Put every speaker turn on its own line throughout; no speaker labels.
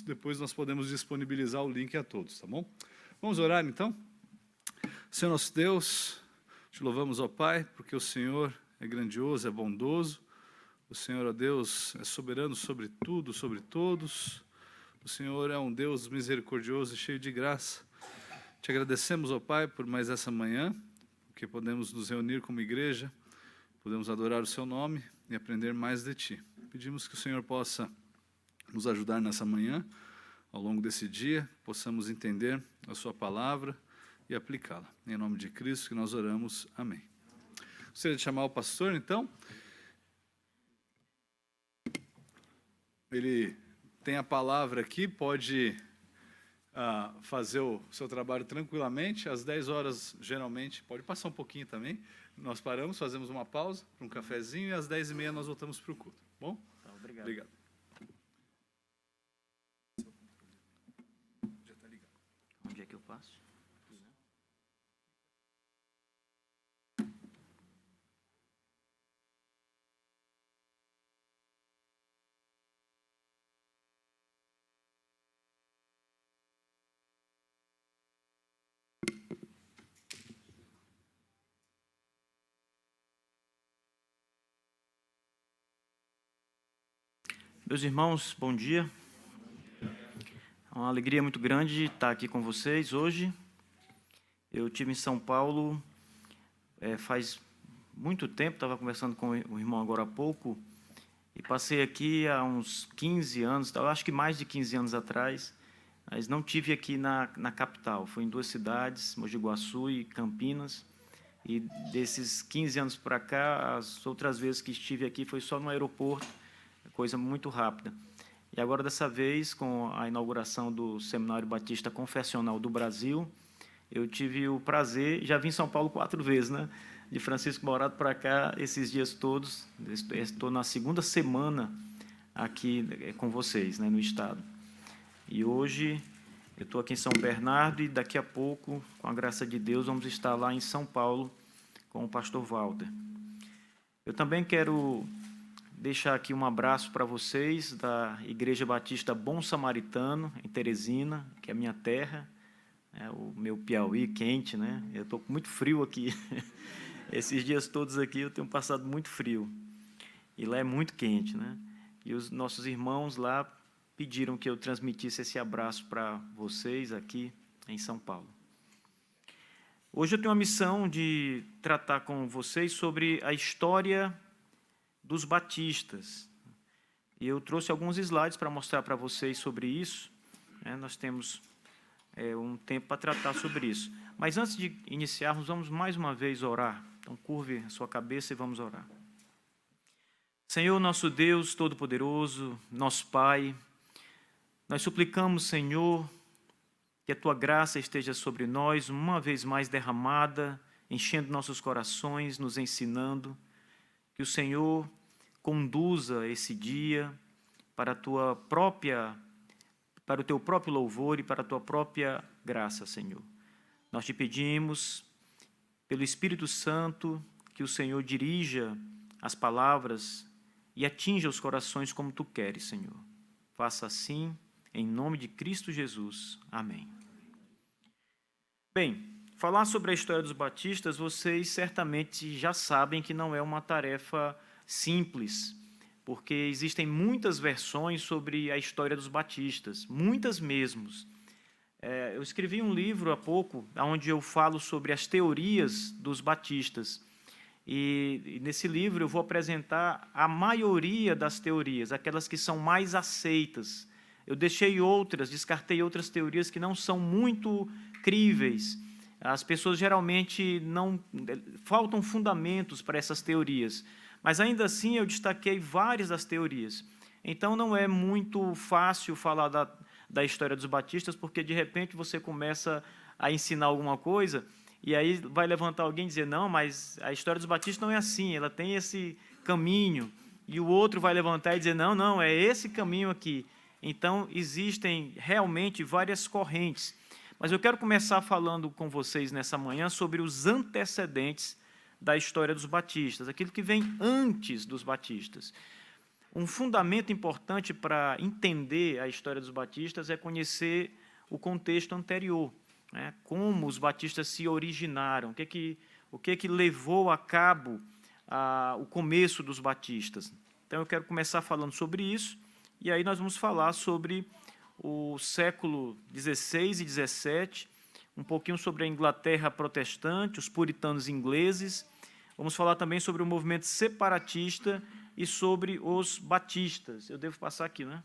depois nós podemos disponibilizar o link a todos, tá bom? Vamos orar, então? Senhor nosso Deus, te louvamos, ó Pai, porque o Senhor é grandioso, é bondoso. O Senhor, ó Deus, é soberano sobre tudo, sobre todos. O Senhor é um Deus misericordioso e cheio de graça. Te agradecemos, ó Pai, por mais essa manhã, porque podemos nos reunir como igreja, podemos adorar o Seu nome e aprender mais de Ti. Pedimos que o Senhor possa nos ajudar nessa manhã, ao longo desse dia, possamos entender a Sua palavra e aplicá-la. Em nome de Cristo que nós oramos. Amém. Gostaria de chamar o pastor, então. Ele tem a palavra aqui, pode fazer o seu trabalho tranquilamente. Às 10 horas, geralmente, pode passar um pouquinho também. Nós paramos, fazemos uma pausa para um cafezinho e às 10h30 nós voltamos para o culto. Bom?
Tá, obrigado.
Obrigado. Já está ligado.
Onde é que eu passo? Meus irmãos, bom dia. É uma alegria muito grande estar aqui com vocês hoje. Eu estive em São Paulo faz muito tempo, estava conversando com o irmão agora há pouco, e passei aqui há uns 15 anos, eu acho que mais de 15 anos atrás, mas não tive aqui na capital. Fui em 2 cidades, Mogi Guaçu e Campinas, e desses 15 anos para cá, as outras vezes que estive aqui foi só no aeroporto, coisa muito rápida. E agora, dessa vez, com a inauguração do Seminário Batista Confessional do Brasil, eu tive o prazer, já vim em São Paulo 4 vezes, né? De Francisco Morato para cá, esses dias todos. Estou na 2ª semana aqui com vocês, né, no estado. E hoje eu estou aqui em São Bernardo e daqui a pouco, com a graça de Deus, vamos estar lá em São Paulo com o pastor Walter. Eu também quero deixar aqui um abraço para vocês da Igreja Batista Bom Samaritano, em Teresina, que é a minha terra, o meu Piauí quente, né? Eu estou com muito frio aqui. Esses dias todos aqui eu tenho passado muito frio. E lá é muito quente, né? E os nossos irmãos lá pediram que eu transmitisse esse abraço para vocês aqui em São Paulo. Hoje eu tenho a missão de tratar com vocês sobre a história dos batistas. E eu trouxe alguns slides para mostrar para vocês sobre isso. Nós temos um tempo para tratar sobre isso. Mas antes de iniciarmos, vamos mais uma vez orar. Então, curve a sua cabeça e vamos orar. Senhor, nosso Deus Todo-Poderoso, nosso Pai, nós suplicamos, Senhor, que a Tua graça esteja sobre nós, uma vez mais derramada, enchendo nossos corações, nos ensinando, que o Senhor conduza esse dia para o Teu próprio louvor e para a Tua própria graça, Senhor. Nós te pedimos, pelo Espírito Santo, que o Senhor dirija as palavras e atinja os corações como Tu queres, Senhor. Faça assim, em nome de Cristo Jesus. Amém. Bem, falar sobre a história dos batistas, vocês certamente já sabem que não é uma tarefa simples, porque existem muitas versões sobre a história dos batistas, muitas mesmos. Eu escrevi um livro há pouco, onde eu falo sobre as teorias dos batistas, e nesse livro eu vou apresentar a maioria das teorias, aquelas que são mais aceitas. Eu descartei outras teorias que não são muito críveis. As pessoas geralmente faltam fundamentos para essas teorias, mas ainda assim eu destaquei várias das teorias. Então não é muito fácil falar da história dos batistas, porque de repente você começa a ensinar alguma coisa e aí vai levantar alguém e dizer, não, mas a história dos batistas não é assim, ela tem esse caminho, e o outro vai levantar e dizer, não, é esse caminho aqui. Então existem realmente várias correntes. Mas eu quero começar falando com vocês nessa manhã sobre os antecedentes da história dos batistas, aquilo que vem antes dos batistas. um fundamento importante para entender a história dos batistas é conhecer o contexto anterior, né? Como os batistas se originaram, o que levou a cabo o começo dos batistas. Então, eu quero começar falando sobre isso, e aí nós vamos falar sobre o século XVI e XVII, um pouquinho sobre a Inglaterra protestante, os puritanos ingleses. Vamos falar também sobre o movimento separatista e sobre os batistas. Eu devo passar aqui, né?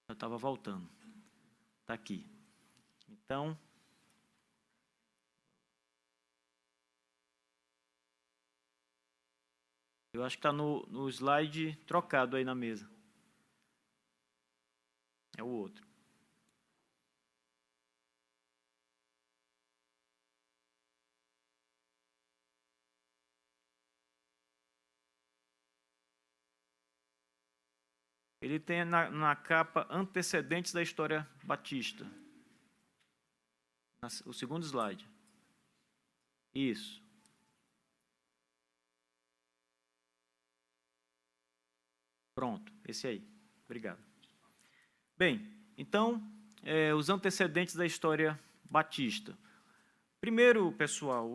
Eu estava voltando. Está aqui. Então, eu acho que está no slide trocado aí na mesa. É o outro. Ele tem na capa antecedentes da história batista. O segundo slide. Isso. Pronto, esse aí. Obrigado. Bem, então, os antecedentes da história batista. Primeiro, pessoal,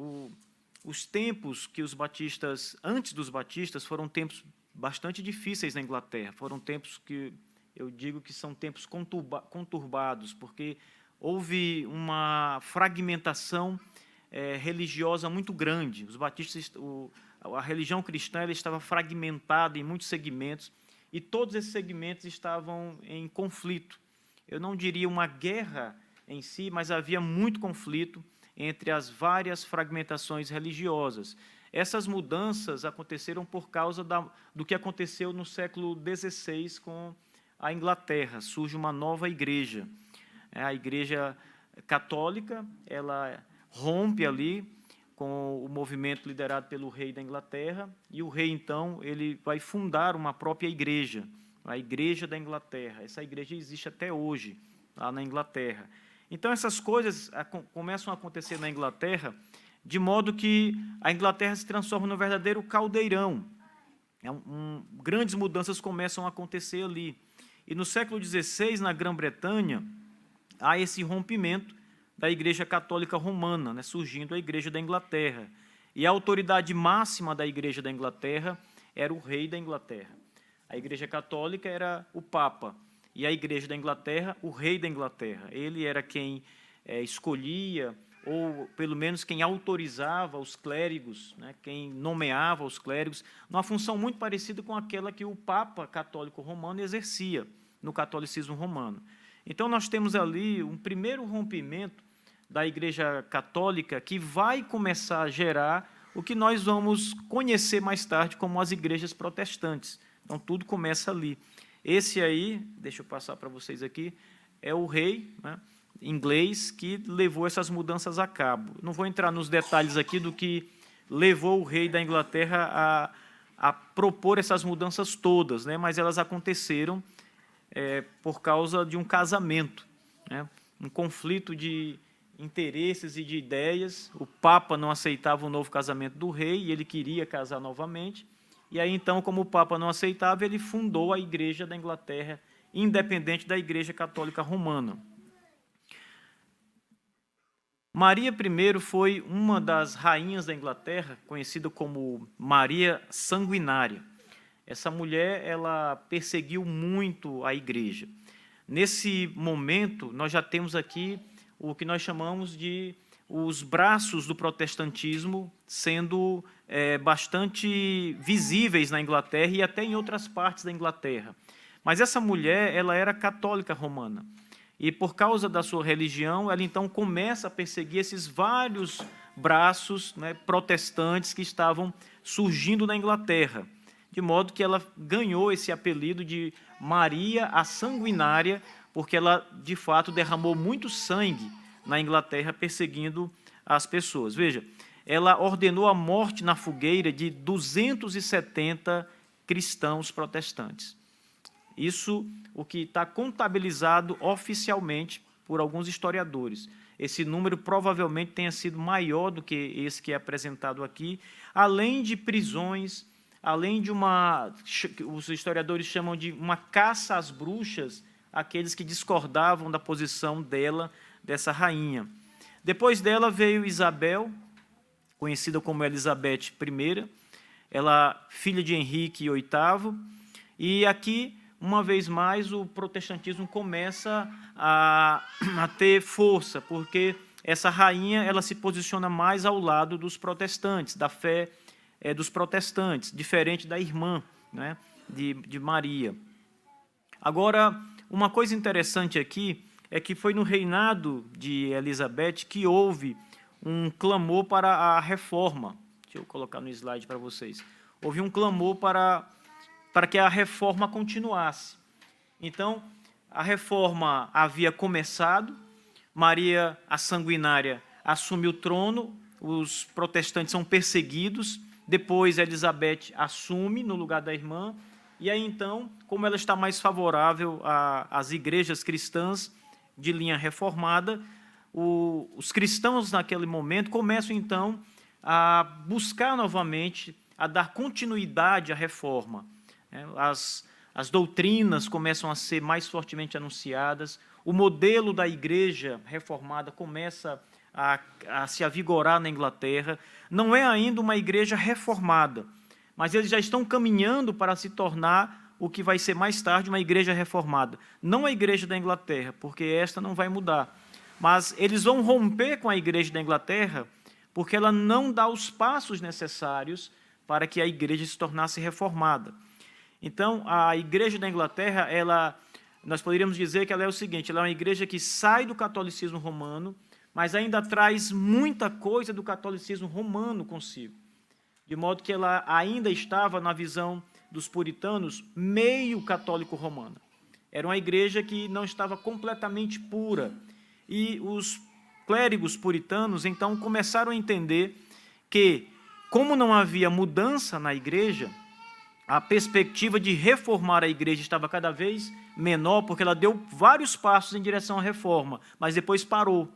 os tempos que os batistas, antes dos batistas, foram tempos bastante difíceis na Inglaterra. Foram tempos que eu digo que são tempos conturbados, porque houve uma fragmentação religiosa muito grande. Os batistas, a religião cristã, ela estava fragmentada em muitos segmentos, e todos esses segmentos estavam em conflito. Eu não diria uma guerra em si, mas havia muito conflito entre as várias fragmentações religiosas. Essas mudanças aconteceram por causa do que aconteceu no século XVI com a Inglaterra. Surge uma nova igreja. A Igreja Católica, ela rompe ali com o movimento liderado pelo rei da Inglaterra, e o rei, então, ele vai fundar uma própria igreja, a Igreja da Inglaterra. Essa igreja existe até hoje, lá na Inglaterra. Então, essas coisas começam a acontecer na Inglaterra, de modo que a Inglaterra se transforma num verdadeiro caldeirão. Grandes mudanças começam a acontecer ali. E no século XVI, na Grã-Bretanha, há esse rompimento da Igreja Católica Romana, né, surgindo a Igreja da Inglaterra. E a autoridade máxima da Igreja da Inglaterra era o rei da Inglaterra. A Igreja Católica era o Papa, e a Igreja da Inglaterra, o rei da Inglaterra. Ele era quem escolhia, ou pelo menos quem autorizava os clérigos, né, quem nomeava os clérigos, numa função muito parecida com aquela que o Papa Católico Romano exercia no catolicismo romano. Então, nós temos ali um primeiro rompimento da Igreja Católica que vai começar a gerar o que nós vamos conhecer mais tarde como as igrejas protestantes. Então, tudo começa ali. Esse aí, deixa eu passar para vocês aqui, é o rei, né, inglês que levou essas mudanças a cabo. Não vou entrar nos detalhes aqui do que levou o rei da Inglaterra a propor essas mudanças todas, né, mas elas aconteceram por causa de um casamento, né, um conflito de interesses e de ideias. O Papa não aceitava o novo casamento do rei e ele queria casar novamente. E aí, então, como o Papa não aceitava, ele fundou a Igreja da Inglaterra, independente da Igreja Católica Romana. Maria I foi uma das rainhas da Inglaterra, conhecida como Maria Sanguinária. Essa mulher, ela perseguiu muito a igreja. Nesse momento, nós já temos aqui o que nós chamamos de os braços do protestantismo sendo bastante visíveis na Inglaterra e até em outras partes da Inglaterra. Mas essa mulher, ela era católica romana. E, por causa da sua religião, ela, então, começa a perseguir esses vários braços, né, protestantes que estavam surgindo na Inglaterra, de modo que ela ganhou esse apelido de Maria a Sanguinária, porque ela, de fato, derramou muito sangue na Inglaterra perseguindo as pessoas. Veja, ela ordenou a morte na fogueira de 270 cristãos protestantes. Isso o que está contabilizado oficialmente por alguns historiadores. Esse número provavelmente tenha sido maior do que esse que é apresentado aqui, além de prisões, além de os historiadores chamam de uma caça às bruxas, aqueles que discordavam da posição dessa rainha. Depois dela veio Isabel, conhecida como Elizabeth I, ela filha de Henrique VIII, e aqui, uma vez mais, o protestantismo começa a ter força, porque essa rainha ela se posiciona mais ao lado dos protestantes, da fé dos protestantes, diferente da irmã, né, de Maria. Agora, uma coisa interessante aqui é que foi no reinado de Elizabeth que houve um clamor para a reforma. Deixa eu colocar no slide para vocês. Houve um clamor para que a reforma continuasse. Então, a reforma havia começado, Maria, a sanguinária, assume o trono, os protestantes são perseguidos, depois Elizabeth assume no lugar da irmã, e aí então, como ela está mais favorável às igrejas cristãs de linha reformada, os cristãos naquele momento começam então a buscar novamente, a dar continuidade à reforma. As doutrinas começam a ser mais fortemente anunciadas, o modelo da igreja reformada começa a se avigorar na Inglaterra. Não é ainda uma igreja reformada, mas eles já estão caminhando para se tornar o que vai ser mais tarde uma igreja reformada. Não a igreja da Inglaterra, porque esta não vai mudar, mas eles vão romper com a igreja da Inglaterra porque ela não dá os passos necessários para que a igreja se tornasse reformada. Então, a igreja da Inglaterra, nós poderíamos dizer que ela é o seguinte, ela é uma igreja que sai do catolicismo romano, mas ainda traz muita coisa do catolicismo romano consigo, de modo que ela ainda estava, na visão dos puritanos, meio católico romana. Era uma igreja que não estava completamente pura, e os clérigos puritanos, então, começaram a entender que, como não havia mudança na igreja, a perspectiva de reformar a igreja estava cada vez menor, porque ela deu vários passos em direção à reforma, mas depois parou.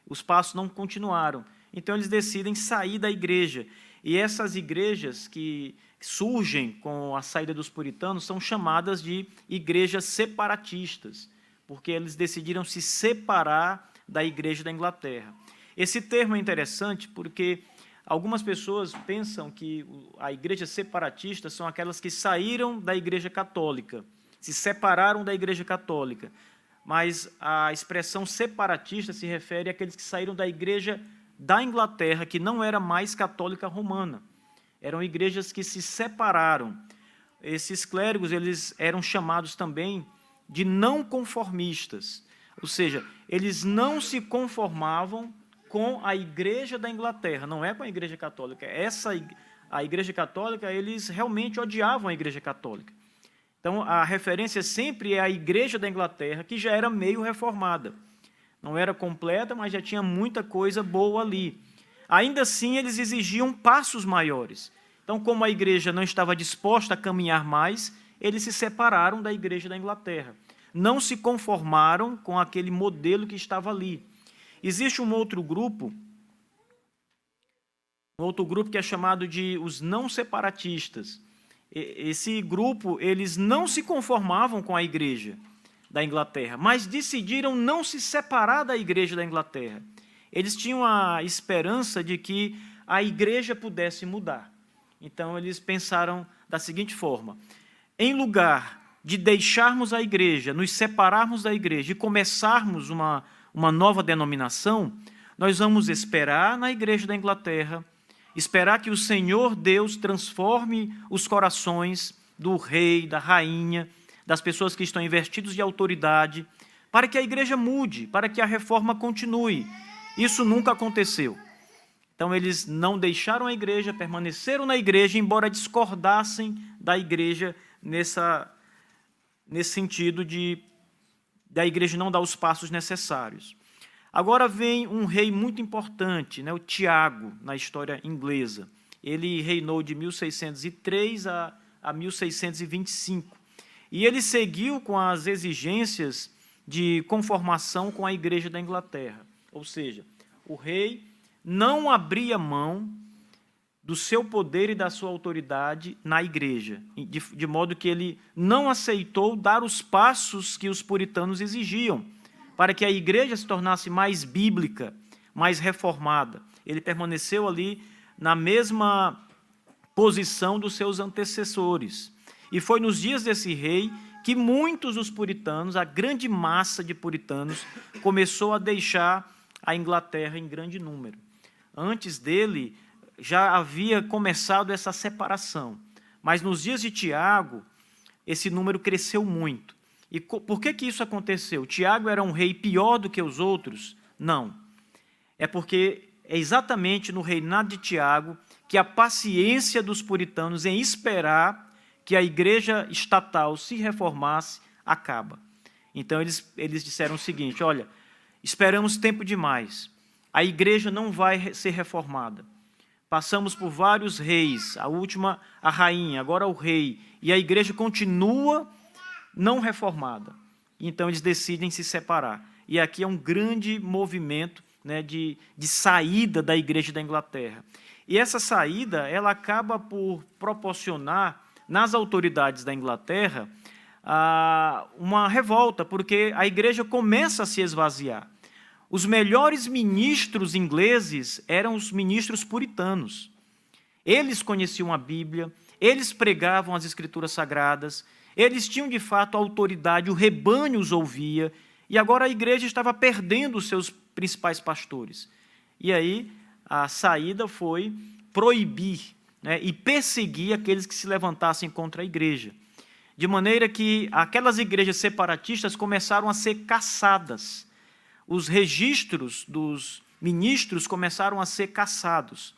Os passos não continuaram. Então, eles decidem sair da igreja. E essas igrejas que surgem com a saída dos puritanos são chamadas de igrejas separatistas, porque eles decidiram se separar da igreja da Inglaterra. Esse termo é interessante porque algumas pessoas pensam que a igreja separatista são aquelas que saíram da igreja católica, se separaram da igreja católica, mas a expressão separatista se refere àqueles que saíram da igreja da Inglaterra, que não era mais católica romana. Eram igrejas que se separaram. Esses clérigos eles eram chamados também de não conformistas, ou seja, eles não se conformavam com a igreja da Inglaterra, não é com a igreja católica. A igreja católica, eles realmente odiavam a igreja católica. Então, a referência sempre é a igreja da Inglaterra, que já era meio reformada. Não era completa, mas já tinha muita coisa boa ali. Ainda assim, eles exigiam passos maiores. Então, como a igreja não estava disposta a caminhar mais, eles se separaram da igreja da Inglaterra. Não se conformaram com aquele modelo que estava ali. Existe um outro grupo que é chamado de os não separatistas. Esse grupo, eles não se conformavam com a igreja da Inglaterra, mas decidiram não se separar da igreja da Inglaterra. Eles tinham a esperança de que a igreja pudesse mudar. Então, eles pensaram da seguinte forma: em lugar de deixarmos a igreja, nos separarmos da igreja e começarmos uma nova denominação, nós vamos esperar na igreja da Inglaterra, esperar que o Senhor Deus transforme os corações do rei, da rainha, das pessoas que estão investidos de autoridade, para que a igreja mude, para que a reforma continue. Isso nunca aconteceu. Então, eles não deixaram a igreja, permaneceram na igreja, embora discordassem da igreja nesse sentido da igreja não dar os passos necessários. Agora vem um rei muito importante, né, o Tiago, na história inglesa. Ele reinou de 1603 a 1625. E ele seguiu com as exigências de conformação com a Igreja da Inglaterra. Ou seja, o rei não abria mão do seu poder e da sua autoridade na Igreja, de modo que ele não aceitou dar os passos que os puritanos exigiam, para que a Igreja se tornasse mais bíblica, mais reformada. Ele permaneceu ali na mesma posição dos seus antecessores. E foi nos dias desse rei que muitos dos puritanos, a grande massa de puritanos, começou a deixar a Inglaterra em grande número. Antes dele, já havia começado essa separação. Mas nos dias de Tiago, esse número cresceu muito. E por que isso aconteceu? Tiago era um rei pior do que os outros? Não. É porque é exatamente no reinado de Tiago que a paciência dos puritanos em esperar que a igreja estatal se reformasse acaba. Então, eles disseram o seguinte: olha, esperamos tempo demais, a igreja não vai ser reformada. Passamos por vários reis, a última a rainha, agora o rei, e a igreja continua não reformada. Então, eles decidem se separar. E aqui é um grande movimento, né, de saída da Igreja da Inglaterra. E essa saída ela acaba por proporcionar nas autoridades da Inglaterra uma revolta, porque a Igreja começa a se esvaziar. Os melhores ministros ingleses eram os ministros puritanos. Eles conheciam a Bíblia, eles pregavam as Escrituras Sagradas, eles tinham, de fato, autoridade, o rebanho os ouvia, e agora a igreja estava perdendo os seus principais pastores. E aí a saída foi proibir, né, e perseguir aqueles que se levantassem contra a igreja. De maneira que aquelas igrejas separatistas começaram a ser caçadas. Os registros dos ministros começaram a ser caçados.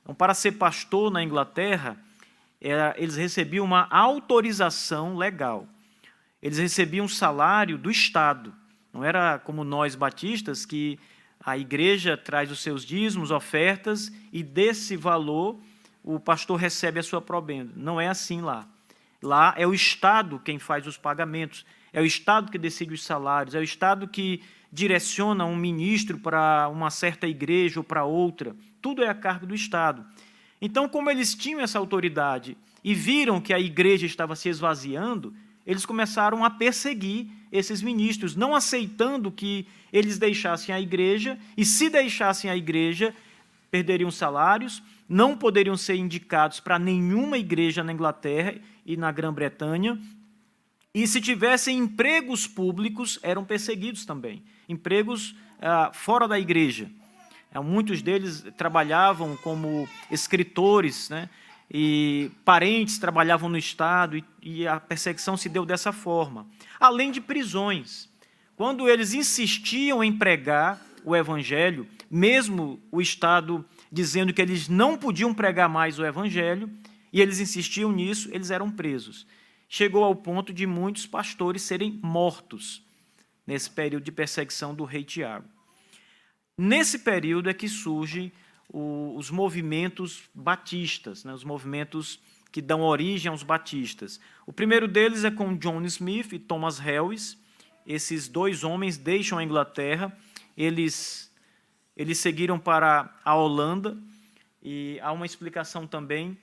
Então, para ser pastor na Inglaterra, eles recebiam uma autorização legal. Eles recebiam um salário do Estado. Não era como nós batistas, que a igreja traz os seus dízimos, ofertas, e desse valor o pastor recebe a sua provenda. Não é assim lá. Lá é o Estado quem faz os pagamentos, é o Estado que decide os salários, é o Estado que direciona um ministro para uma certa igreja ou para outra. Tudo é a cargo do Estado. Então, como eles tinham essa autoridade e viram que a igreja estava se esvaziando, eles começaram a perseguir esses ministros, não aceitando que eles deixassem a igreja, e se deixassem a igreja, perderiam salários, não poderiam ser indicados para nenhuma igreja na Inglaterra e na Grã-Bretanha, e se tivessem empregos públicos, eram perseguidos também, empregos fora da igreja. Muitos deles trabalhavam como escritores, né? E parentes trabalhavam no Estado, e a perseguição se deu dessa forma. Além de prisões. Quando eles insistiam em pregar o Evangelho, mesmo o Estado dizendo que eles não podiam pregar mais o Evangelho, e eles insistiam nisso, eles eram presos. Chegou ao ponto de muitos pastores serem mortos nesse período de perseguição do rei Tiago. Nesse período é que surgem os movimentos batistas, né, os movimentos que dão origem aos batistas. O primeiro deles é com John Smith e Thomas Helwys. Esses dois homens deixam a Inglaterra, eles seguiram para a Holanda, e há uma explicação também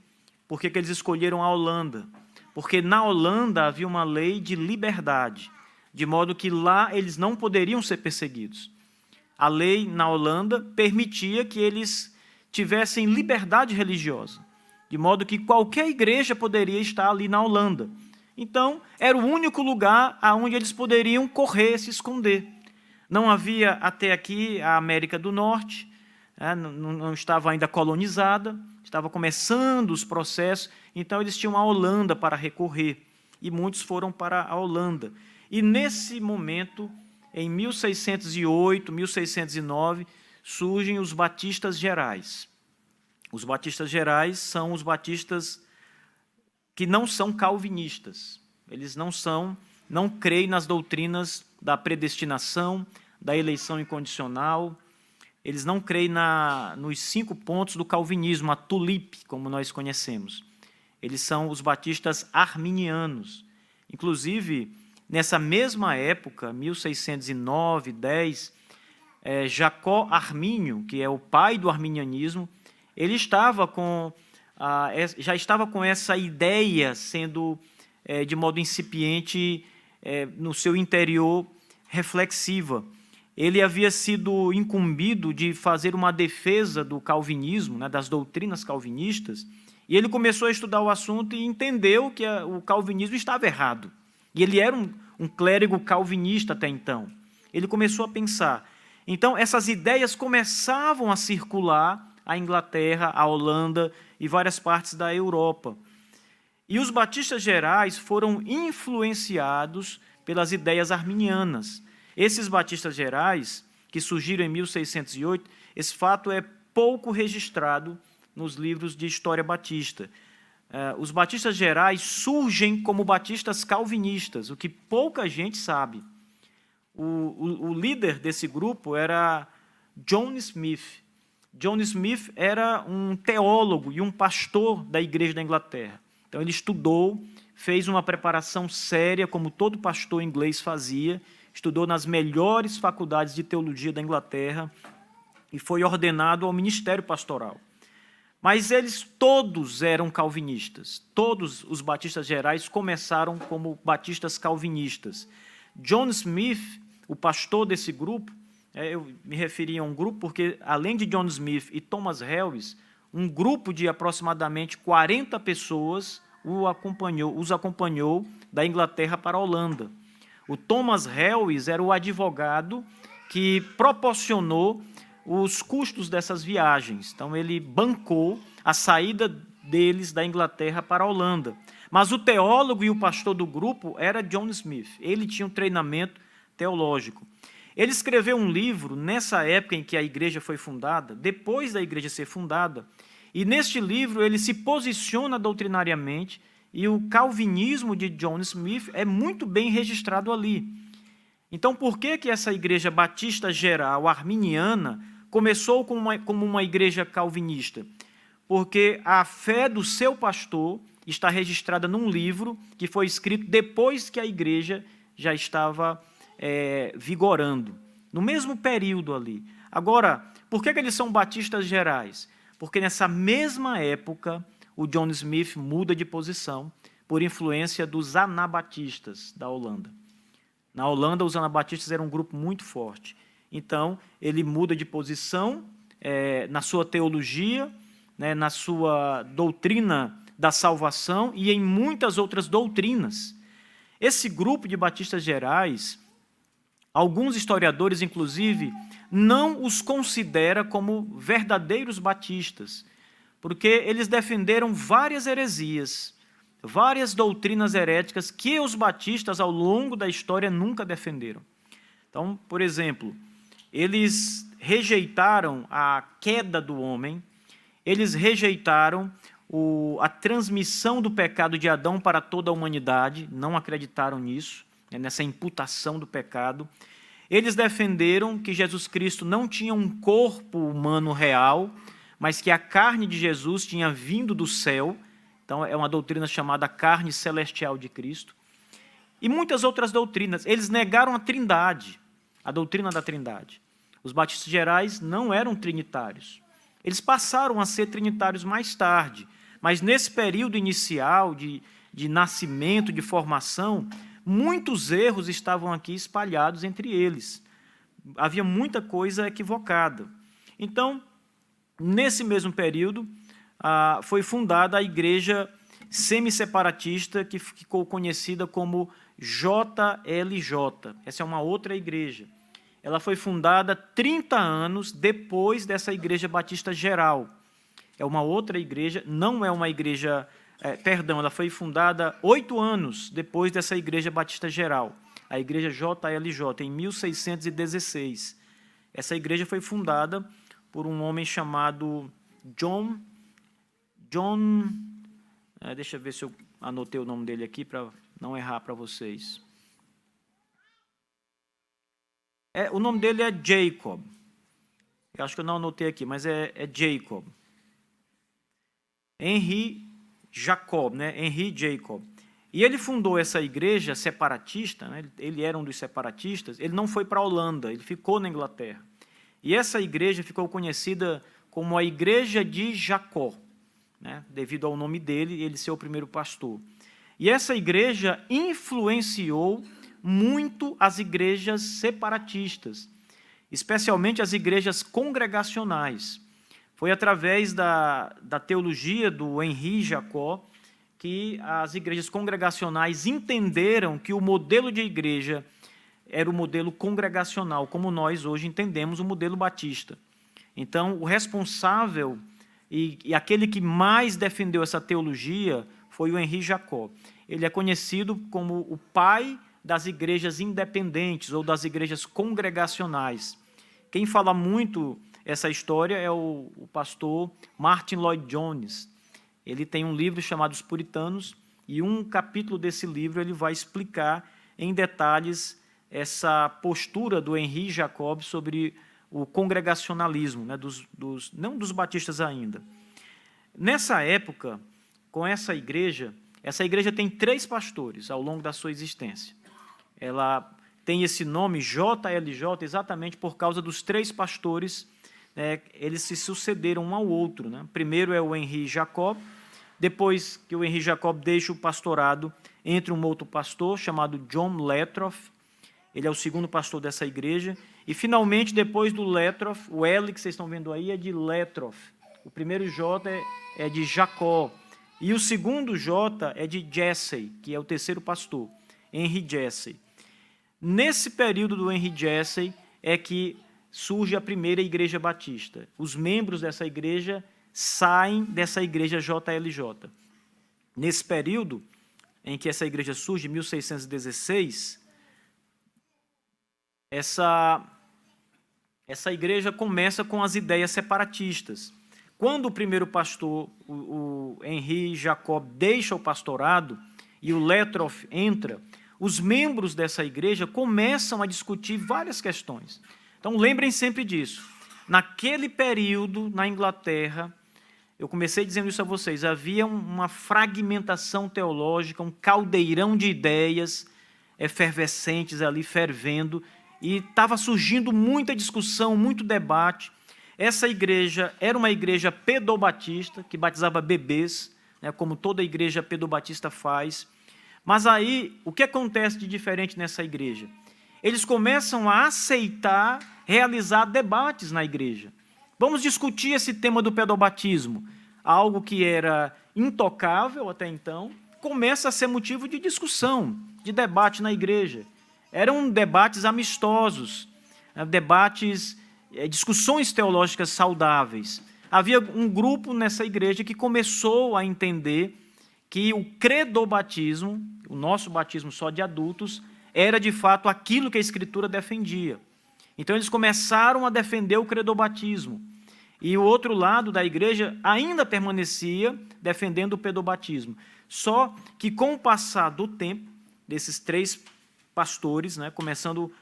por que eles escolheram a Holanda. Porque na Holanda havia uma lei de liberdade, de modo que lá eles não poderiam ser perseguidos. A lei na Holanda permitia que eles tivessem liberdade religiosa, de modo que qualquer igreja poderia estar ali na Holanda. Então, era o único lugar aonde eles poderiam correr, se esconder. Não havia até aqui a América do Norte, não estava ainda colonizada, estava começando os processos, então eles tinham a Holanda para recorrer, e muitos foram para a Holanda. E nesse momento, em 1608, 1609, surgem os batistas gerais. Os batistas gerais são os batistas que não são calvinistas. Eles não creem nas doutrinas da predestinação, da eleição incondicional. Eles não creem nos 5 pontos do calvinismo, a tulipe, como nós conhecemos. Eles são os batistas arminianos. Inclusive, nessa mesma época, 1609, 10, Jacó Armínio, que é o pai do arminianismo, ele já estava com essa ideia sendo, de modo incipiente, no seu interior, reflexiva. Ele havia sido incumbido de fazer uma defesa do calvinismo, né, das doutrinas calvinistas, e ele começou a estudar o assunto e entendeu que o calvinismo estava errado. E ele era um clérigo calvinista até então. Ele começou a pensar. Então, essas ideias começavam a circular a Inglaterra, a Holanda e várias partes da Europa. E os batistas gerais foram influenciados pelas ideias arminianas. Esses batistas gerais, que surgiram em 1608, esse fato é pouco registrado nos livros de história batista. Os batistas gerais surgem como batistas calvinistas, o que pouca gente sabe. O líder desse grupo era John Smith. John Smith era um teólogo e um pastor da Igreja da Inglaterra. Então, ele estudou, fez uma preparação séria, como todo pastor inglês fazia, estudou nas melhores faculdades de teologia da Inglaterra e foi ordenado ao ministério pastoral. Mas eles todos eram calvinistas. Todos os batistas gerais começaram como batistas calvinistas. John Smith, o pastor desse grupo, eu me referi a um grupo porque, além de John Smith e Thomas Helwys, um grupo de aproximadamente 40 pessoas os acompanhou da Inglaterra para a Holanda. O Thomas Helwys era o advogado que proporcionou os custos dessas viagens. Então, ele bancou a saída deles da Inglaterra para a Holanda. Mas o teólogo e o pastor do grupo era John Smith. Ele tinha um treinamento teológico. Ele escreveu um livro nessa época em que a igreja foi fundada, depois da igreja ser fundada, e neste livro ele se posiciona doutrinariamente, e o calvinismo de John Smith é muito bem registrado ali. Então, por que essa igreja batista geral, arminiana, começou como uma igreja calvinista? Porque a fé do seu pastor está registrada num livro que foi escrito depois que a igreja já estava vigorando, no mesmo período ali. Agora, por que eles são batistas gerais? Porque nessa mesma época, o John Smith muda de posição por influência dos anabatistas da Holanda. Na Holanda, os anabatistas eram um grupo muito forte. Então, ele muda de posição na sua teologia, né, na sua doutrina da salvação e em muitas outras doutrinas. Esse grupo de batistas gerais, alguns historiadores, inclusive, não os considera como verdadeiros batistas, porque eles defenderam várias heresias, várias doutrinas heréticas que os batistas, ao longo da história, nunca defenderam. Então, por exemplo, eles rejeitaram a queda do homem, eles rejeitaram a transmissão do pecado de Adão para toda a humanidade, não acreditaram nisso, nessa imputação do pecado. Eles defenderam que Jesus Cristo não tinha um corpo humano real, mas que a carne de Jesus tinha vindo do céu. Então, é uma doutrina chamada carne celestial de Cristo. E muitas outras doutrinas. Eles negaram a trindade, a doutrina da trindade. Os batistas gerais não eram trinitários. Eles passaram a ser trinitários mais tarde, mas nesse período inicial de nascimento, de formação, muitos erros estavam aqui espalhados entre eles. Havia muita coisa equivocada. Então, nesse mesmo período, foi fundada a igreja semi-separatista, que ficou conhecida como JLJ. Essa é uma outra igreja. Ela foi fundada 30 anos depois dessa igreja batista geral. É uma outra igreja, não é uma igreja... ela foi fundada 8 anos depois dessa igreja batista geral, a igreja JLJ, em 1616. Essa igreja foi fundada por um homem chamado John deixa eu ver se eu anotei o nome dele aqui para não errar para vocês. O nome dele é Jacob. Eu acho que eu não anotei aqui, mas é Jacob. Henri Jacob, né? Henri Jacob. E ele fundou essa igreja separatista, né? Ele era um dos separatistas. Ele não foi para a Holanda, ele ficou na Inglaterra. E essa igreja ficou conhecida como a Igreja de Jacó, né? Devido ao nome dele, ele ser o primeiro pastor. E essa igreja influenciou muito as igrejas separatistas, especialmente as igrejas congregacionais. Foi através da teologia do Henri Jacob que as igrejas congregacionais entenderam que o modelo de igreja era o modelo congregacional, como nós hoje entendemos o modelo batista. Então, o responsável e aquele que mais defendeu essa teologia foi o Henri Jacob. Ele é conhecido como o pai das igrejas independentes ou das igrejas congregacionais. Quem fala muito essa história é o pastor Martin Lloyd-Jones. Ele tem um livro chamado Os Puritanos, e um capítulo desse livro ele vai explicar em detalhes essa postura do Henri Jacob sobre o congregacionalismo, né, não dos batistas ainda. Nessa época, com essa igreja tem 3 pastores ao longo da sua existência. Ela tem esse nome, JLJ, exatamente por causa dos 3 pastores, né, eles se sucederam um ao outro, né? Primeiro é o Henri Jacob, depois que o Henri Jacob deixa o pastorado, entra um outro pastor chamado John Latroff, ele é o segundo pastor dessa igreja, e finalmente, depois do Latroff, o L que vocês estão vendo aí é de Latroff, o primeiro J é de Jacó, e o segundo J é de Jesse, que é o terceiro pastor, Henry Jesse. Nesse período do Henry Jesse é que surge a primeira igreja batista. Os membros dessa igreja saem dessa igreja JLJ. Nesse período em que essa igreja surge, em 1616, essa igreja começa com as ideias separatistas. Quando o primeiro pastor, o Henri Jacob, deixa o pastorado e o Latroff entra, os membros dessa igreja começam a discutir várias questões. Então, lembrem sempre disso. Naquele período, na Inglaterra, eu comecei dizendo isso a vocês, havia uma fragmentação teológica, um caldeirão de ideias efervescentes ali, fervendo, e estava surgindo muita discussão, muito debate. Essa igreja era uma igreja pedobatista, que batizava bebês, né, como toda igreja pedobatista faz. Mas aí, o que acontece de diferente nessa igreja? Eles começam a aceitar realizar debates na igreja. Vamos discutir esse tema do pedobatismo. Algo que era intocável até então, começa a ser motivo de discussão, de debate na igreja. Eram debates amistosos, discussões teológicas saudáveis. Havia um grupo nessa igreja que começou a entender que o credobatismo, o nosso batismo só de adultos, era de fato aquilo que a Escritura defendia. Então eles começaram a defender o credobatismo. E o outro lado da igreja ainda permanecia defendendo o pedobatismo. Só que com o passar do tempo, desses 3 pastores, né, começando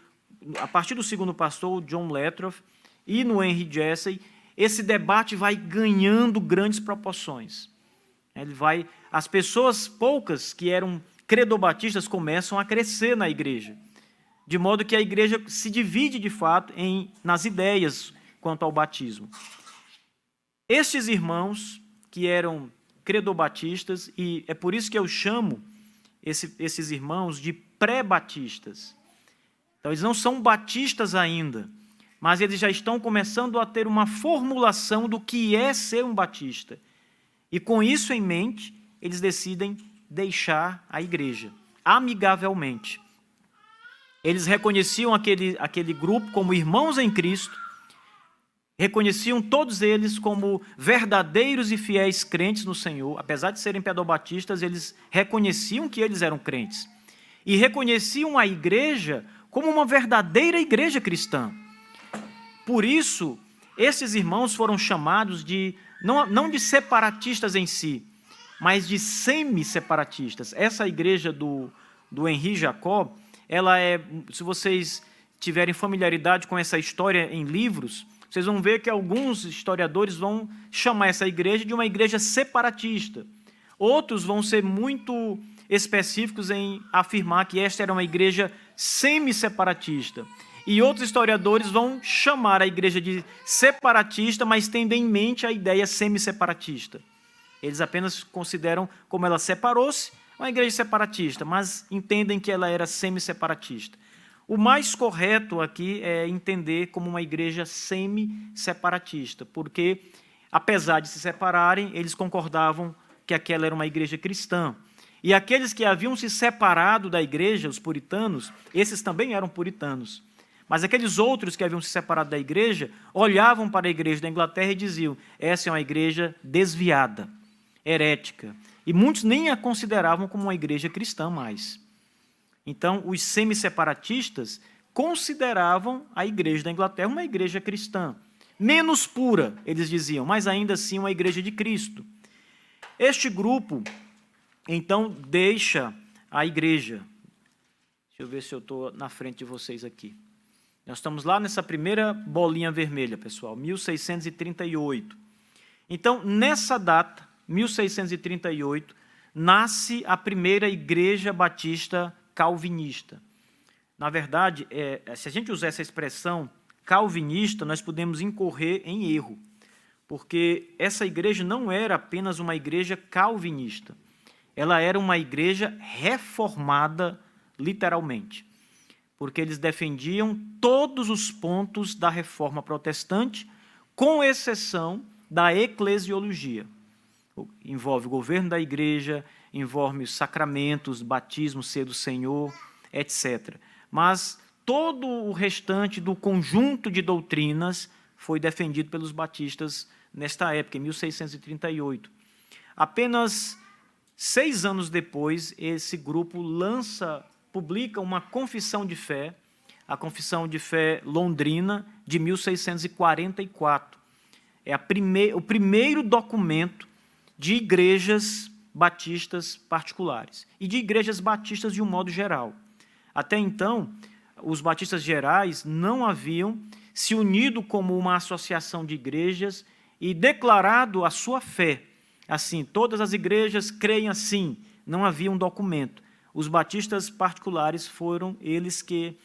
a partir do segundo pastor, o John Latroff, e no Henry Jesse, esse debate vai ganhando grandes proporções. As pessoas poucas que eram credobatistas começam a crescer na igreja, de modo que a igreja se divide, de fato, nas ideias quanto ao batismo. Estes irmãos, que eram credobatistas, e é por isso que eu chamo esses irmãos de pré-batistas. Então, eles não são batistas ainda, mas eles já estão começando a ter uma formulação do que é ser um batista. E com isso em mente, eles decidem deixar a igreja, amigavelmente. Eles reconheciam aquele grupo como irmãos em Cristo, reconheciam todos eles como verdadeiros e fiéis crentes no Senhor. Apesar de serem pedobatistas, eles reconheciam que eles eram crentes. E reconheciam a igreja como uma verdadeira igreja cristã. Por isso, esses irmãos foram chamados não de separatistas em si, mas de semi-separatistas. Essa igreja do Henri Jacob, ela é, se vocês tiverem familiaridade com essa história em livros, vocês vão ver que alguns historiadores vão chamar essa igreja de uma igreja separatista. Outros vão ser muito específicos em afirmar que esta era uma igreja semi-separatista. E outros historiadores vão chamar a igreja de separatista, mas tendo em mente a ideia semi-separatista. Eles apenas consideram, como ela separou-se, uma igreja separatista, mas entendem que ela era semi-separatista. O mais correto aqui é entender como uma igreja semi-separatista, porque, apesar de se separarem, eles concordavam que aquela era uma igreja cristã. E aqueles que haviam se separado da igreja, os puritanos, esses também eram puritanos. Mas aqueles outros que haviam se separado da igreja, olhavam para a igreja da Inglaterra e diziam: essa é uma igreja desviada, herética. E muitos nem a consideravam como uma igreja cristã mais. Então, os semi-separatistas consideravam a igreja da Inglaterra uma igreja cristã. Menos pura, eles diziam, mas ainda assim uma igreja de Cristo. Este grupo, então, deixa a igreja. Deixa eu ver se eu estou na frente de vocês aqui. Nós estamos lá nessa primeira bolinha vermelha, pessoal, 1638. Então, nessa data, 1638, nasce a primeira igreja batista calvinista. Na verdade, se a gente usar essa expressão calvinista, nós podemos incorrer em erro, porque essa igreja não era apenas uma igreja calvinista, ela era uma igreja reformada, literalmente, porque eles defendiam todos os pontos da reforma protestante, com exceção da eclesiologia. Envolve o governo da igreja, envolve os sacramentos, batismo, ser do Senhor, etc. Mas todo o restante do conjunto de doutrinas foi defendido pelos batistas nesta época, em 1638. Apenas 6 anos depois, esse grupo publica uma confissão de fé, a Confissão de Fé Londrina, de 1644. É o primeiro documento de igrejas batistas particulares e de igrejas batistas de um modo geral. Até então, os batistas gerais não haviam se unido como uma associação de igrejas e declarado a sua fé. Assim, todas as igrejas creem assim, não havia um documento. Os batistas particulares foram eles que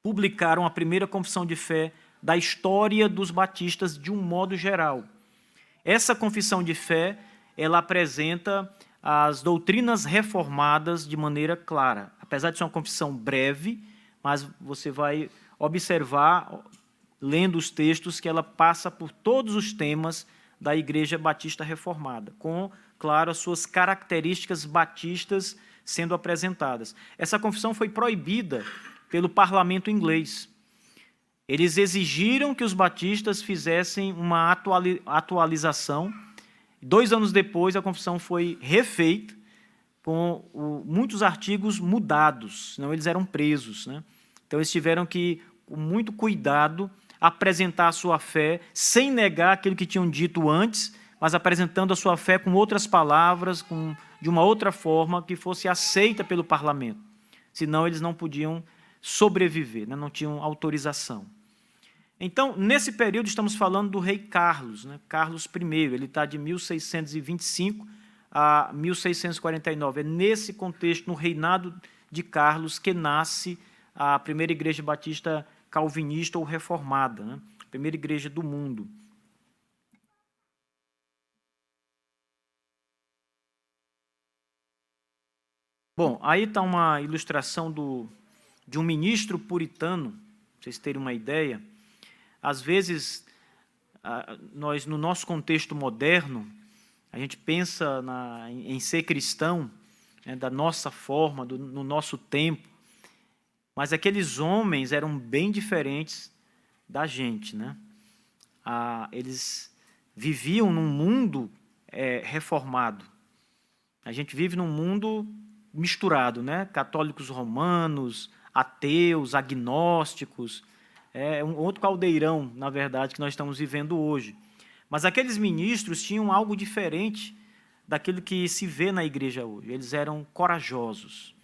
publicaram a primeira confissão de fé da história dos batistas de um modo geral. Essa confissão de fé, ela apresenta as doutrinas reformadas de maneira clara. Apesar de ser uma confissão breve, mas você vai observar, lendo os textos, que ela passa por todos os temas da Igreja Batista Reformada, com, claro, as suas características batistas sendo apresentadas. Essa confissão foi proibida pelo parlamento inglês. Eles exigiram que os batistas fizessem uma atualização. 2 anos depois, a confissão foi refeita, com muitos artigos mudados, senão eles eram presos, né? Então, eles tiveram que, com muito cuidado, apresentar a sua fé, sem negar aquilo que tinham dito antes, mas apresentando a sua fé com outras palavras, de uma outra forma, que fosse aceita pelo parlamento. Senão, eles não podiam sobreviver, né? Não tinham autorização. Então, nesse período, estamos falando do rei Carlos, né? Carlos I, ele está de 1625 a 1649. É nesse contexto, no reinado de Carlos, que nasce a primeira igreja batista calvinista ou reformada, né? A primeira igreja do mundo. Bom, aí está uma ilustração de um ministro puritano, para vocês terem uma ideia. Às vezes, nós, no nosso contexto moderno, a gente pensa em ser cristão, né, da nossa forma, no nosso tempo, mas aqueles homens eram bem diferentes da gente, né? Eles viviam num mundo reformado. A gente vive num mundo misturado, né? Católicos romanos, ateus, agnósticos, um outro caldeirão, na verdade, que nós estamos vivendo hoje. Mas aqueles ministros tinham algo diferente daquilo que se vê na igreja hoje. Eles eram corajosos.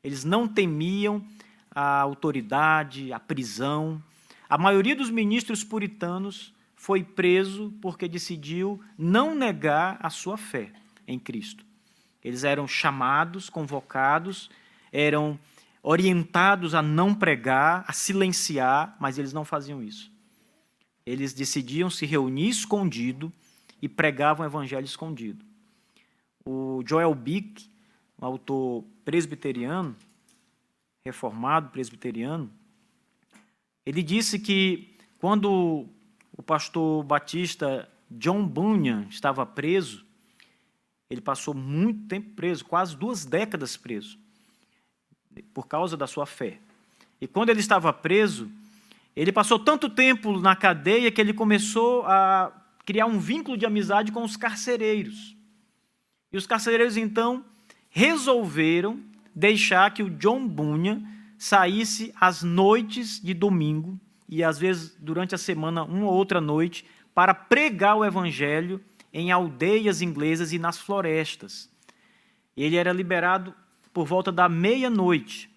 Eles não temiam a autoridade, a prisão. A maioria dos ministros puritanos foi preso porque decidiu não negar a sua fé em Cristo. Eles eram chamados, convocados, eram orientados a não pregar, a silenciar, mas eles não faziam isso. Eles decidiam se reunir escondido e pregavam o evangelho escondido. O Joel Bick, um autor presbiteriano, reformado presbiteriano, ele disse que quando o pastor batista John Bunyan estava preso, ele passou muito tempo preso, quase 2 décadas preso, por causa da sua fé. E quando ele estava preso, ele passou tanto tempo na cadeia que ele começou a criar um vínculo de amizade com os carcereiros. E os carcereiros, então, resolveram deixar que o John Bunyan saísse às noites de domingo, e às vezes durante a semana, uma ou outra noite, para pregar o evangelho em aldeias inglesas e nas florestas. Ele era liberado por volta da meia-noite.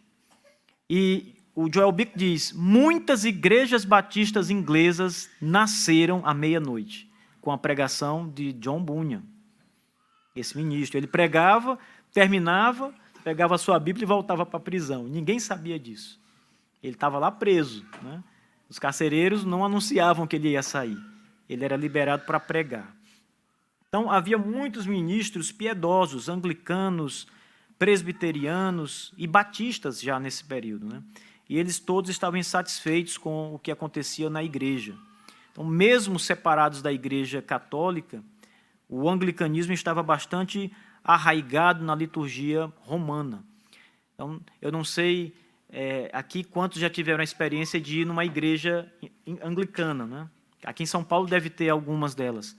E o Joel Bick diz, muitas igrejas batistas inglesas nasceram à meia-noite, com a pregação de John Bunyan, esse ministro. Ele pregava, terminava, pegava a sua Bíblia e voltava para a prisão. Ninguém sabia disso. Ele estava lá preso, né? Os carcereiros não anunciavam que ele ia sair. Ele era liberado para pregar. Então, havia muitos ministros piedosos, anglicanos, presbiterianos e batistas já nesse período, né? E eles todos estavam insatisfeitos com o que acontecia na igreja. Então, mesmo separados da igreja católica, o anglicanismo estava bastante arraigado na liturgia romana. Então, eu não sei aqui quantos já tiveram a experiência de ir numa igreja anglicana, né? Aqui em São Paulo deve ter algumas delas.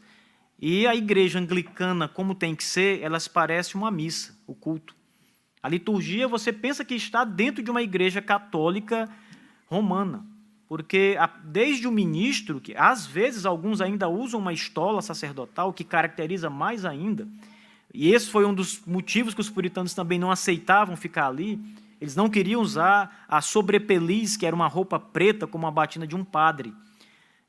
E a igreja anglicana, como tem que ser, elas parecem uma missa, o culto. A liturgia, você pensa que está dentro de uma igreja católica romana, porque desde o ministro, que às vezes alguns ainda usam uma estola sacerdotal, que caracteriza mais ainda, e esse foi um dos motivos que os puritanos também não aceitavam ficar ali. Eles não queriam usar a sobrepeliz, que era uma roupa preta, como a batina de um padre.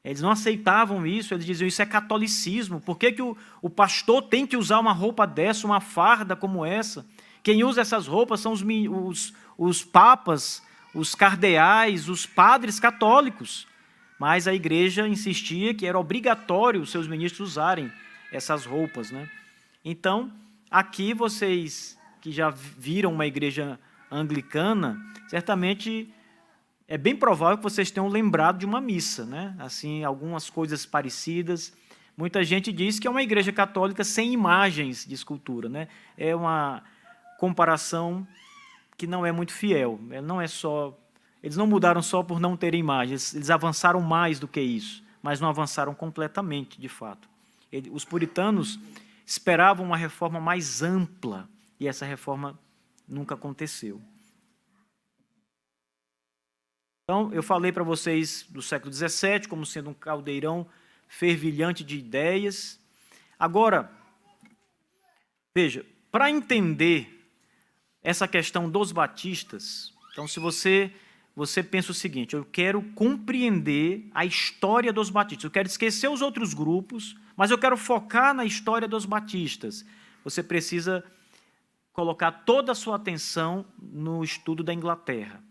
Eles não aceitavam isso, eles diziam, isso é catolicismo. Por que o pastor tem que usar uma roupa dessa, uma farda como essa? Quem usa essas roupas são os papas, os cardeais, os padres católicos. Mas a igreja insistia que era obrigatório os seus ministros usarem essas roupas, né? Então, aqui vocês que já viram uma igreja anglicana, certamente é bem provável que vocês tenham lembrado de uma missa, né? Assim, algumas coisas parecidas. Muita gente diz que é uma igreja católica sem imagens de escultura, né? É uma comparação que não é muito fiel. Não é só, eles não mudaram só por não terem imagens, eles avançaram mais do que isso, mas não avançaram completamente, de fato. Os puritanos esperavam uma reforma mais ampla, e essa reforma nunca aconteceu. Então, eu falei para vocês do século XVII como sendo um caldeirão fervilhante de ideias. Agora, veja, para entender essa questão dos batistas, então, se você pensa o seguinte, eu quero compreender a história dos batistas, eu quero esquecer os outros grupos, mas eu quero focar na história dos batistas. Você precisa colocar toda a sua atenção no estudo da Inglaterra,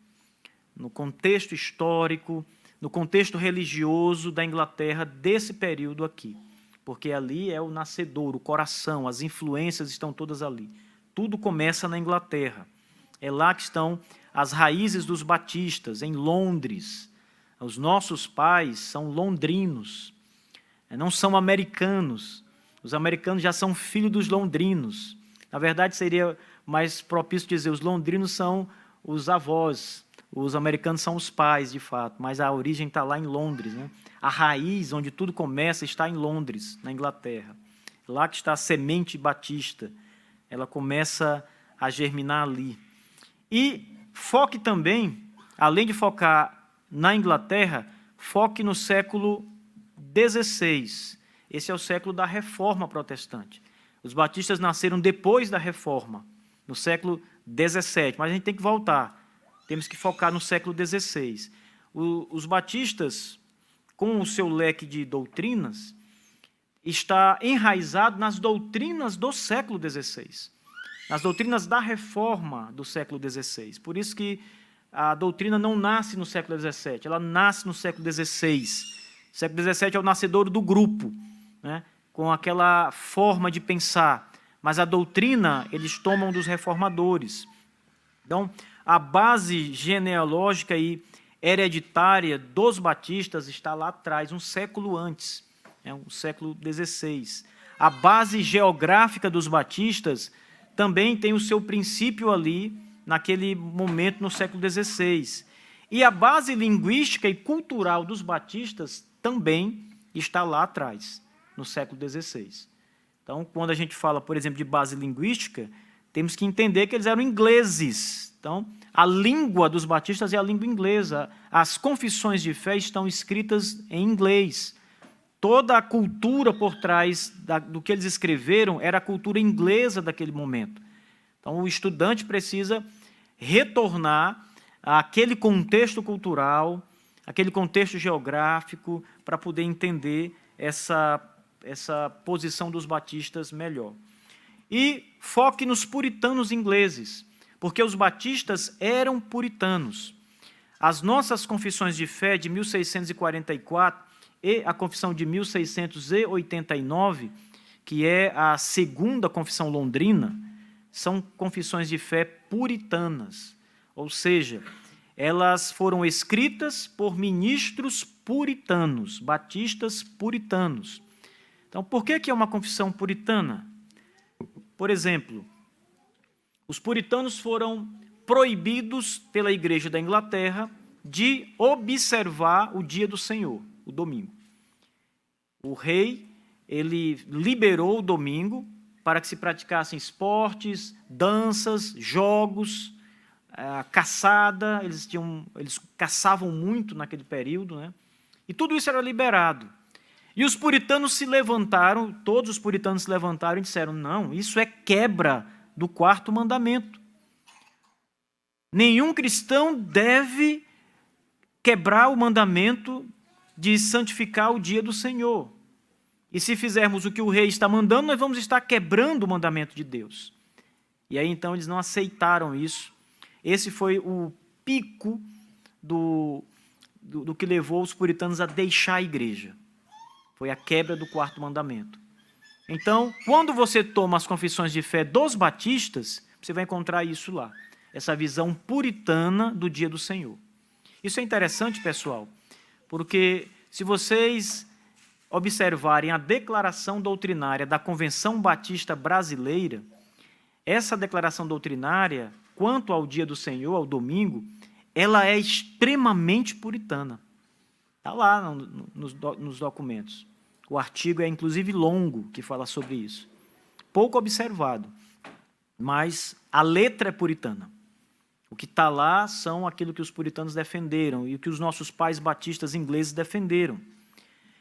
no contexto histórico, no contexto religioso da Inglaterra desse período aqui, porque ali é o nascedor, o coração, as influências estão todas ali. Tudo começa na Inglaterra. É lá que estão as raízes dos batistas, em Londres. Os nossos pais são londrinos, não são americanos. Os americanos já são filhos dos londrinos. Na verdade, seria mais propício dizer os londrinos são os avós, os americanos são os pais, de fato, mas a origem está lá em Londres, né? A raiz, onde tudo começa, está em Londres, na Inglaterra. Lá que está a semente batista. Ela começa a germinar ali. E foque também, além de focar na Inglaterra, foque no século XVI. Esse é o século da Reforma Protestante. Os batistas nasceram depois da Reforma, no século XVII, mas a gente tem que voltar. temos que focar no século XVI. Os batistas, com o seu leque de doutrinas, está enraizado nas doutrinas do século XVI, nas doutrinas da reforma do século XVI. Por isso que a doutrina não nasce no século XVII, ela nasce no século XVI. O século XVII é o nascedouro do grupo, né, com aquela forma de pensar. Mas a doutrina eles tomam dos reformadores. Então, a base genealógica e hereditária dos batistas está lá atrás, um século antes, um século XVI. A base geográfica dos batistas também tem o seu princípio ali, naquele momento, no século XVI. E a base linguística e cultural dos batistas também está lá atrás, no século XVI. Então, quando a gente fala, por exemplo, de base linguística, temos que entender que eles eram ingleses. Então, a língua dos batistas é a língua inglesa. As confissões de fé estão escritas em inglês. Toda a cultura por trás do que eles escreveram era a cultura inglesa daquele momento. Então, o estudante precisa retornar àquele contexto cultural, aquele contexto geográfico, para poder entender essa posição dos batistas melhor. E foque nos puritanos ingleses, porque os batistas eram puritanos. As nossas confissões de fé de 1644 e a confissão de 1689, que é a segunda confissão londrina, são confissões de fé puritanas, ou seja, elas foram escritas por ministros puritanos, batistas puritanos. Então, por que é uma confissão puritana? Por exemplo, os puritanos foram proibidos pela Igreja da Inglaterra de observar o dia do Senhor, o domingo. O rei, ele liberou o domingo para que se praticassem esportes, danças, jogos, caçada, eles caçavam muito naquele período, né? E tudo isso era liberado. E os puritanos se levantaram, todos os puritanos se levantaram e disseram, não, isso é quebra do quarto mandamento. Nenhum cristão deve quebrar o mandamento de santificar o dia do Senhor. E se fizermos o que o rei está mandando, nós vamos estar quebrando o mandamento de Deus. E aí, então, eles não aceitaram isso. Esse foi o pico do que levou os puritanos a deixar a igreja. Foi a quebra do quarto mandamento. Então, quando você toma as confissões de fé dos batistas, você vai encontrar isso lá. Essa visão puritana do dia do Senhor. Isso é interessante, pessoal, porque se vocês observarem a declaração doutrinária da Convenção Batista Brasileira, essa declaração doutrinária, quanto ao dia do Senhor, ao domingo, ela é extremamente puritana. Está lá nos documentos. O artigo é, inclusive, longo, que fala sobre isso. Pouco observado, mas a letra é puritana. O que está lá são aquilo que os puritanos defenderam e o que os nossos pais batistas ingleses defenderam.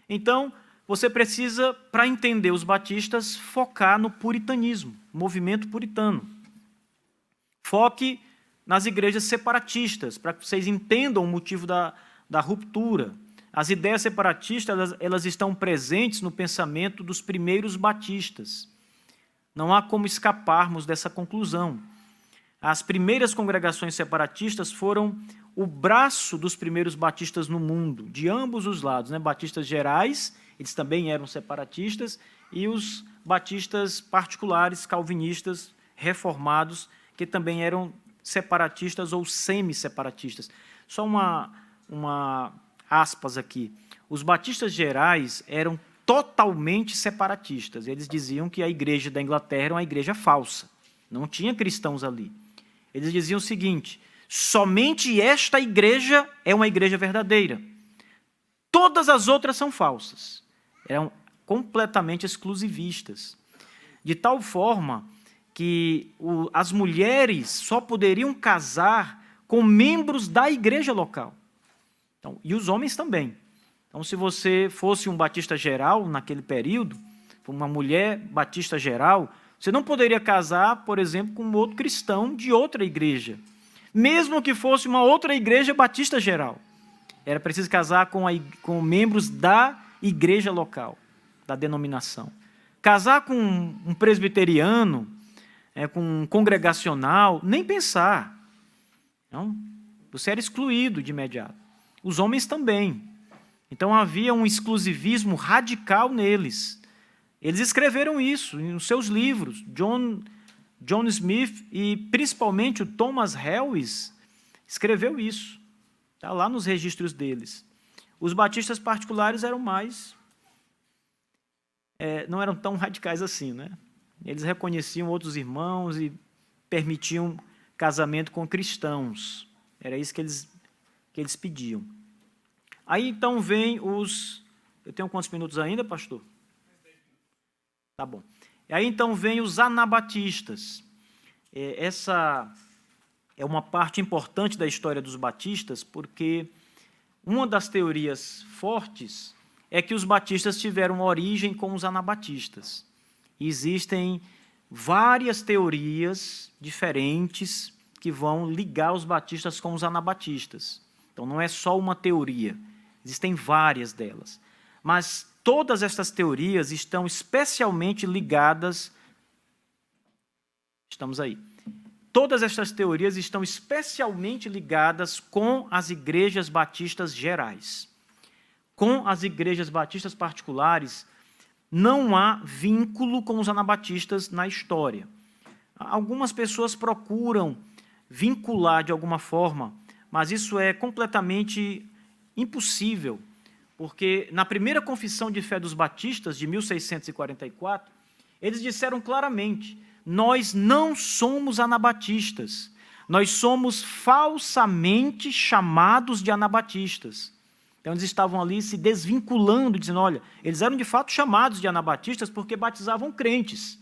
Então, você precisa, para entender os batistas, focar no puritanismo, movimento puritano. Foque nas igrejas separatistas, para que vocês entendam o motivo da ruptura. As ideias separatistas elas estão presentes no pensamento dos primeiros batistas. Não há como escaparmos dessa conclusão. As primeiras congregações separatistas foram o braço dos primeiros batistas no mundo, de ambos os lados, né? Batistas gerais, eles também eram separatistas, e os batistas particulares, calvinistas, reformados, que também eram separatistas ou semi-separatistas. Só uma aspas aqui. Os batistas gerais eram totalmente separatistas. Eles diziam que a igreja da Inglaterra era uma igreja falsa. Não tinha cristãos ali. Eles diziam o seguinte, somente esta igreja é uma igreja verdadeira. Todas as outras são falsas. Eram completamente exclusivistas. De tal forma que as mulheres só poderiam casar com membros da igreja local. Então, e os homens também. Então, se você fosse um batista geral naquele período, uma mulher batista geral, você não poderia casar, por exemplo, com outro cristão de outra igreja. mesmo que fosse uma outra igreja batista geral. Era preciso casar com membros da igreja local, da denominação. Casar com um presbiteriano, com um congregacional, nem pensar. Não? Você era excluído de imediato. Os homens também. Então havia um exclusivismo radical neles. Eles escreveram isso nos seus livros. John Smith e principalmente o Thomas Helwys escreveu isso. Está lá nos registros deles. Os batistas particulares eram mais... não eram tão radicais assim, né? Eles reconheciam outros irmãos e permitiam casamento com cristãos. Era isso que eles pediam. Aí, então, vem os... Eu tenho quantos minutos ainda, pastor? Tá bom. Aí, então, vem os anabatistas. Essa é uma parte importante da história dos batistas, porque uma das teorias fortes é que os batistas tiveram origem com os anabatistas. E existem várias teorias diferentes que vão ligar os batistas com os anabatistas. Então, não é só uma teoria, existem várias delas. Mas todas essas teorias estão especialmente ligadas... Estamos aí. Todas estas teorias estão especialmente ligadas com as igrejas batistas gerais. Com as igrejas batistas particulares, não há vínculo com os anabatistas na história. Algumas pessoas procuram vincular de alguma forma, mas isso é completamente impossível, porque na primeira confissão de fé dos batistas, de 1644, eles disseram claramente: nós não somos anabatistas, nós somos falsamente chamados de anabatistas. Então, eles estavam ali se desvinculando, dizendo, olha, eles eram de fato chamados de anabatistas porque batizavam crentes,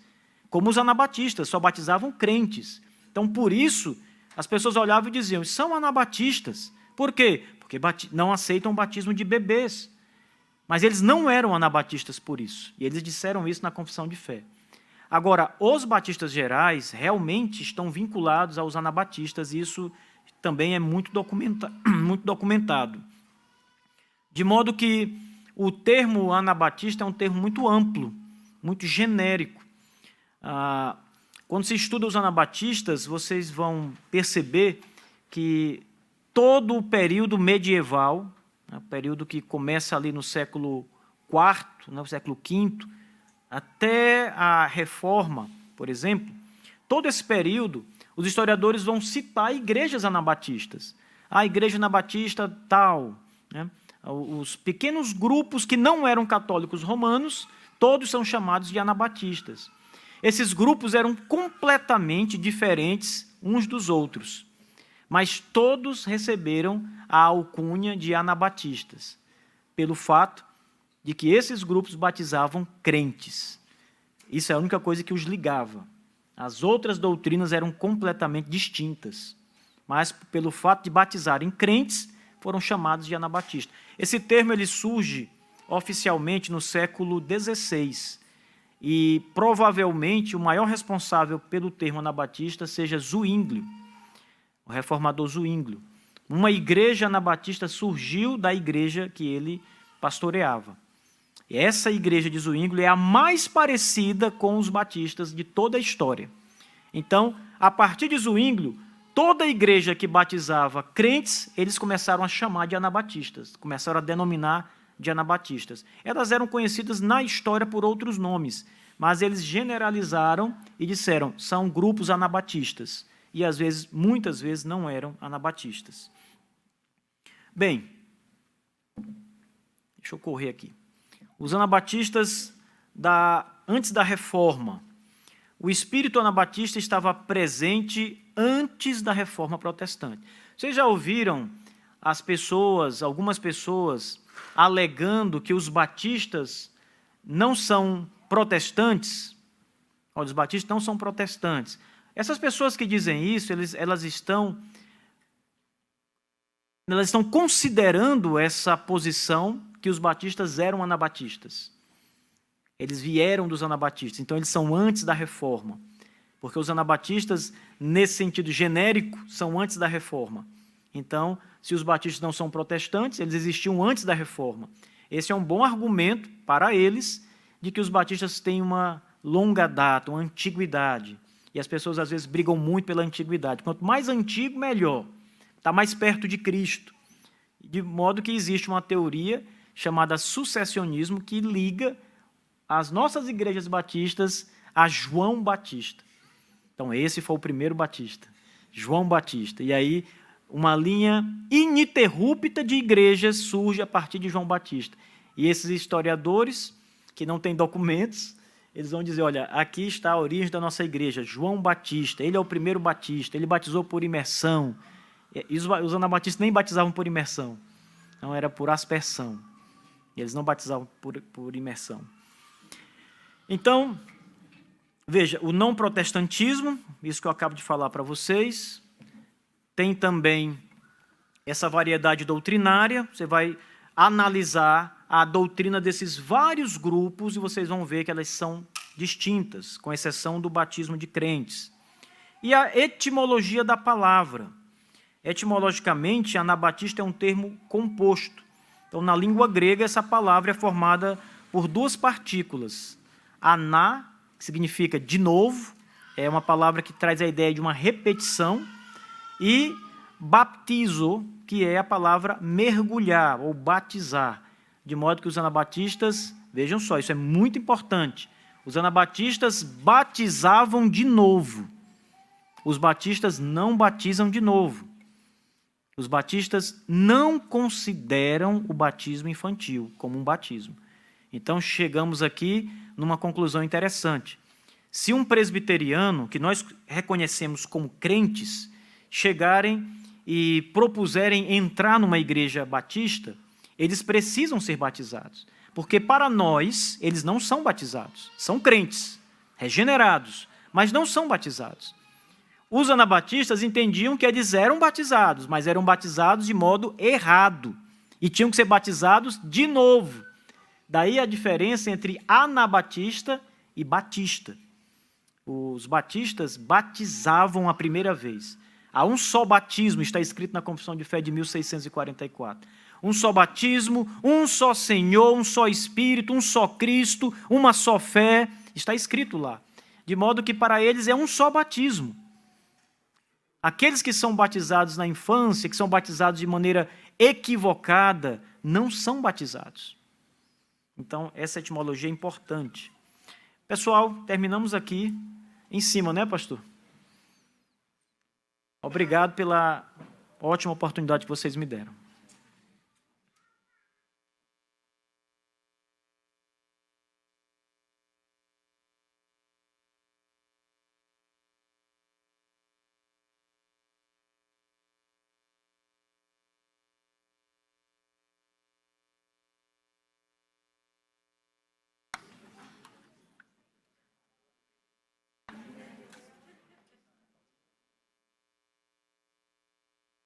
como os anabatistas, só batizavam crentes. Então, por isso, as pessoas olhavam e diziam, são anabatistas. Por quê? Porque não aceitam o batismo de bebês. Mas eles não eram anabatistas por isso, e eles disseram isso na confissão de fé. Agora, os batistas gerais realmente estão vinculados aos anabatistas, e isso também é muito documentado. De modo que o termo anabatista é um termo muito amplo, muito genérico. Quando se estuda os anabatistas, vocês vão perceber que todo o período medieval, o período que começa ali no século IV, no século V, até a Reforma, por exemplo, todo esse período, os historiadores vão citar igrejas anabatistas. A igreja anabatista tal, né? Os pequenos grupos que não eram católicos romanos, todos são chamados de anabatistas. Esses grupos eram completamente diferentes uns dos outros, mas todos receberam a alcunha de anabatistas, pelo fato de que esses grupos batizavam crentes. Isso é a única coisa que os ligava. As outras doutrinas eram completamente distintas, mas pelo fato de batizarem crentes, foram chamados de anabatistas. Esse termo ele surge oficialmente no século XVI, e provavelmente o maior responsável pelo termo anabatista seja Zwinglio, o reformador Zwinglio. Uma igreja anabatista surgiu da igreja que ele pastoreava. E essa igreja de Zwinglio é a mais parecida com os batistas de toda a história. Então, a partir de Zwinglio, toda a igreja que batizava crentes, eles começaram a chamar de anabatistas, começaram a denominar de anabatistas. Elas eram conhecidas na história por outros nomes, mas eles generalizaram e disseram, são grupos anabatistas. E, às vezes, muitas vezes, não eram anabatistas. Bem, deixa eu correr aqui. Os anabatistas, antes da Reforma, o espírito anabatista estava presente antes da Reforma Protestante. Vocês já ouviram algumas pessoas, alegando que os batistas não são protestantes? Os batistas não são protestantes. Essas pessoas que dizem isso, elas estão considerando essa posição que os batistas eram anabatistas. Eles vieram dos anabatistas, então eles são antes da Reforma. porque os anabatistas, nesse sentido genérico, são antes da Reforma. Então, se os batistas não são protestantes, eles existiam antes da Reforma. Esse é um bom argumento para eles de que os batistas têm uma longa data, uma antiguidade. E as pessoas, às vezes, brigam muito pela antiguidade. Quanto mais antigo, melhor. Está mais perto de Cristo. De modo que existe uma teoria chamada sucessionismo que liga as nossas igrejas batistas a João Batista. Então, esse foi o primeiro batista, João Batista. E aí, uma linha ininterrupta de igrejas surge a partir de João Batista. E esses historiadores, que não têm documentos, eles vão dizer, olha, aqui está a origem da nossa igreja, João Batista, ele é o primeiro batista, ele batizou por imersão. E os anabatistas nem batizavam por imersão, não era por aspersão. Eles não batizavam por imersão. Então, veja, o não protestantismo, isso que eu acabo de falar para vocês, tem também essa variedade doutrinária, você vai analisar a doutrina desses vários grupos e vocês vão ver que elas são distintas, com exceção do batismo de crentes. E a etimologia da palavra. Etimologicamente, anabatista é um termo composto. Então, na língua grega, essa palavra é formada por duas partículas. Aná, que significa de novo, é uma palavra que traz a ideia de uma repetição, e baptizo, que é a palavra mergulhar ou batizar, de modo que os anabatistas, vejam só, isso é muito importante, os anabatistas batizavam de novo, os batistas não batizam de novo, os batistas não consideram o batismo infantil como um batismo. Então, chegamos aqui numa conclusão interessante. Se um presbiteriano, que nós reconhecemos como crentes, chegarem e propuserem entrar numa igreja batista, eles precisam ser batizados. Porque para nós, eles não são batizados. São crentes, regenerados, mas não são batizados. Os anabatistas entendiam que eles eram batizados, mas eram batizados de modo errado. E tinham que ser batizados de novo. Daí a diferença entre anabatista e batista. Os batistas batizavam a primeira vez. Há um só batismo, está escrito na Confissão de Fé de 1644. Um só batismo, um só Senhor, um só Espírito, um só Cristo, uma só fé, está escrito lá. De modo que para eles é um só batismo. Aqueles que são batizados na infância, que são batizados de maneira equivocada, não são batizados. Então, essa etimologia é importante. Pessoal, terminamos aqui em cima, né, pastor? Obrigado pela ótima oportunidade que vocês me deram.